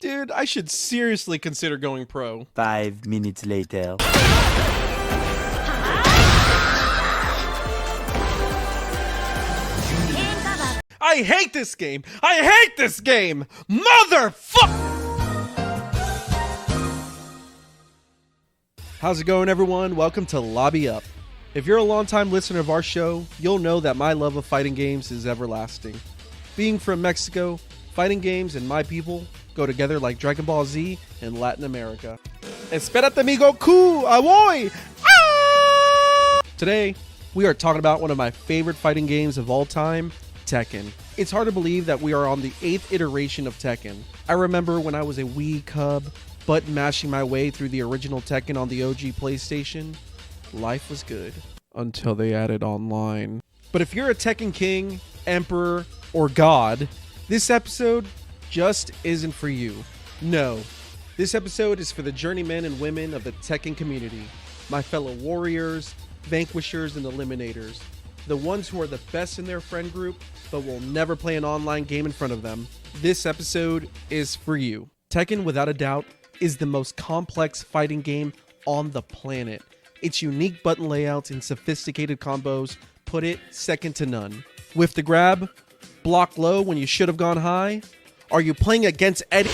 Dude, I should seriously consider going pro. 5 minutes later. I hate this game! I hate this game! Motherfucker! How's it going, everyone? Welcome to Lobby Up. If you're a longtime listener of our show, you'll know that my love of fighting games is everlasting. Being from Mexico, fighting games and my people go together like Dragon Ball Z in Latin America. Espérate, mi Goku! Ahoy! Ah! Today, we are talking about one of my favorite fighting games of all time, Tekken. It's hard to believe that we are on the 8th iteration of Tekken. I remember when I was a wee cub, button mashing my way through the original Tekken on the OG PlayStation. Life was good until they added online. But if you're a Tekken King, Emperor, or God, this episode just isn't for you. No, this episode is for the journeymen and women of the Tekken community, my fellow warriors, vanquishers, and eliminators, the ones who are the best in their friend group but will never play an online game in front of them. This episode is for you. Tekken, without a doubt, is the most complex fighting game on the planet. Its unique button layouts and sophisticated combos put it second to none. With the grab, block low when you should have gone high. Are you playing against Eddie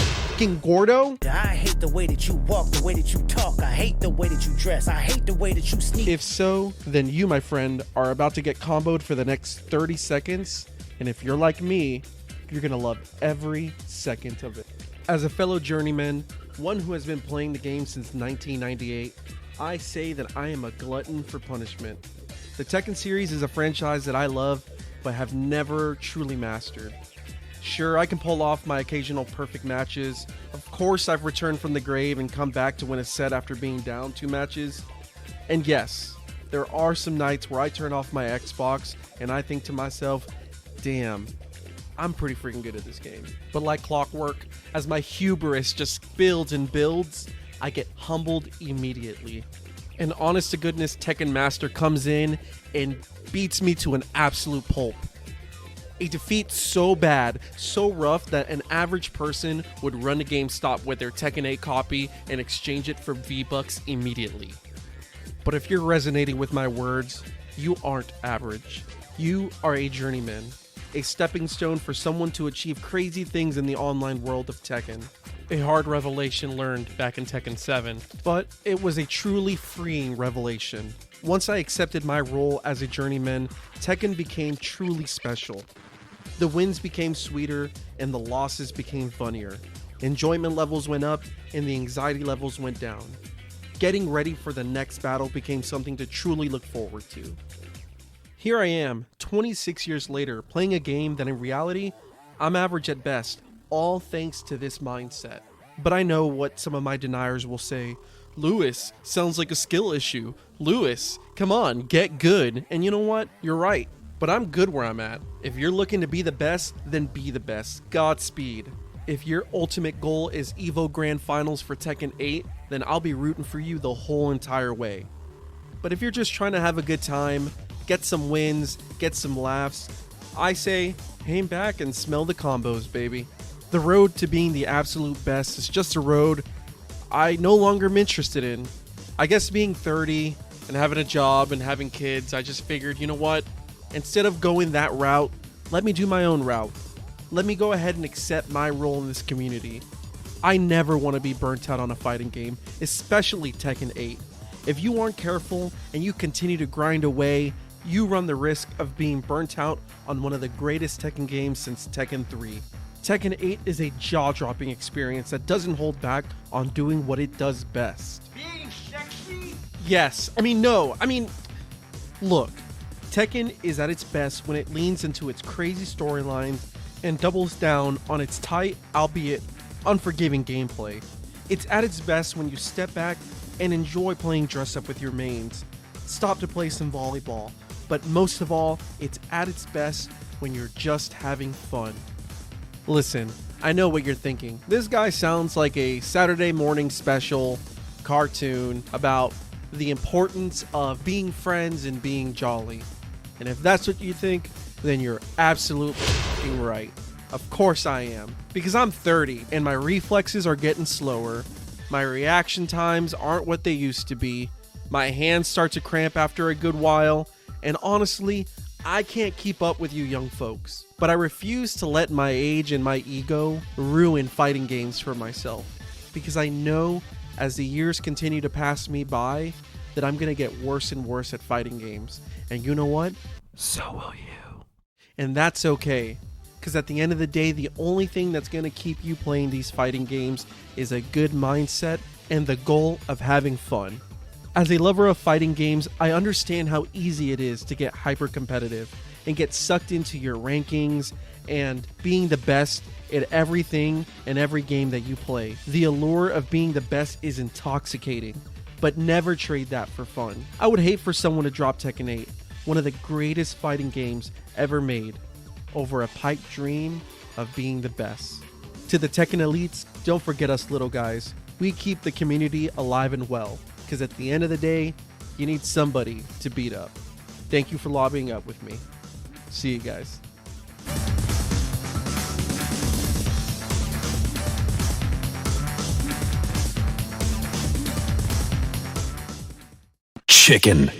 Gordo? I hate the way that you walk, the way that you talk. I hate the way that you dress. I hate the way that you sneak. If so, then you, my friend, are about to get comboed for the next 30 seconds. And if you're like me, you're going to love every second of it. As a fellow journeyman, one who has been playing the game since 1998, I say that I am a glutton for punishment. The Tekken series is a franchise that I love, but have never truly mastered. Sure, I can pull off my occasional perfect matches. Of course, I've returned from the grave and come back to win a set after being down 2 matches. And yes, there are some nights where I turn off my Xbox and I think to myself, damn, I'm pretty freaking good at this game. But like clockwork, as my hubris just builds and builds, I get humbled immediately. An honest to goodness Tekken Master comes in and beats me to an absolute pulp. A defeat so bad, so rough that an average person would run to GameStop with their Tekken 8 copy and exchange it for V-Bucks immediately. But if you're resonating with my words, you aren't average. You are a journeyman, a stepping stone for someone to achieve crazy things in the online world of Tekken. A hard revelation learned back in Tekken 7, but it was a truly freeing revelation. Once I accepted my role as a journeyman, Tekken became truly special. The wins became sweeter and the losses became funnier. Enjoyment levels went up and the anxiety levels went down. Getting ready for the next battle became something to truly look forward to. Here I am, 26 years later, playing a game that in reality, I'm average at best, all thanks to this mindset. But I know what some of my deniers will say. Lewis, sounds like a skill issue. Lewis, come on, get good. And you know what? You're right. But I'm good where I'm at. If you're looking to be the best, then be the best. Godspeed. If your ultimate goal is EVO Grand Finals for Tekken 8, then I'll be rooting for you the whole entire way. But if you're just trying to have a good time, get some wins, get some laughs, I say, aim back and smell the combos, baby. The road to being the absolute best is just a road I no longer am interested in. I guess being 30 and having a job and having kids, I just figured, you know what? Instead of going that route, let me do my own route. Let me go ahead and accept my role in this community. I never want to be burnt out on a fighting game, especially Tekken 8. If you aren't careful and you continue to grind away, you run the risk of being burnt out on one of the greatest Tekken games since Tekken 3. Tekken 8 is a jaw-dropping experience that doesn't hold back on doing what it does best. Being sexy? Yes. Look, Tekken is at its best when it leans into its crazy storylines and doubles down on its tight, albeit unforgiving gameplay. It's at its best when you step back and enjoy playing dress up with your mains. Stop to play some volleyball. But most of all, it's at its best when you're just having fun. Listen, I know what you're thinking. This guy sounds like a Saturday morning special cartoon about the importance of being friends and being jolly. And if that's what you think, then you're absolutely right. Of course I am, because I'm 30 and my reflexes are getting slower. My reaction times aren't what they used to be. My hands start to cramp after a good while, and honestly, I can't keep up with you young folks. But I refuse to let my age and my ego ruin fighting games for myself, because I know as the years continue to pass me by that I'm gonna get worse and worse at fighting games. And you know what? So will you. And that's okay, because at the end of the day, the only thing that's gonna keep you playing these fighting games is a good mindset and the goal of having fun. As a lover of fighting games, I understand how easy it is to get hyper competitive and get sucked into your rankings and being the best at everything and every game that you play. The allure of being the best is intoxicating, but never trade that for fun. I would hate for someone to drop Tekken 8, one of the greatest fighting games ever made, over a pipe dream of being the best. To the Tekken elites, don't forget us little guys. We keep the community alive and well, because at the end of the day, you need somebody to beat up. Thank you for lobbying up with me. See you guys. Chicken.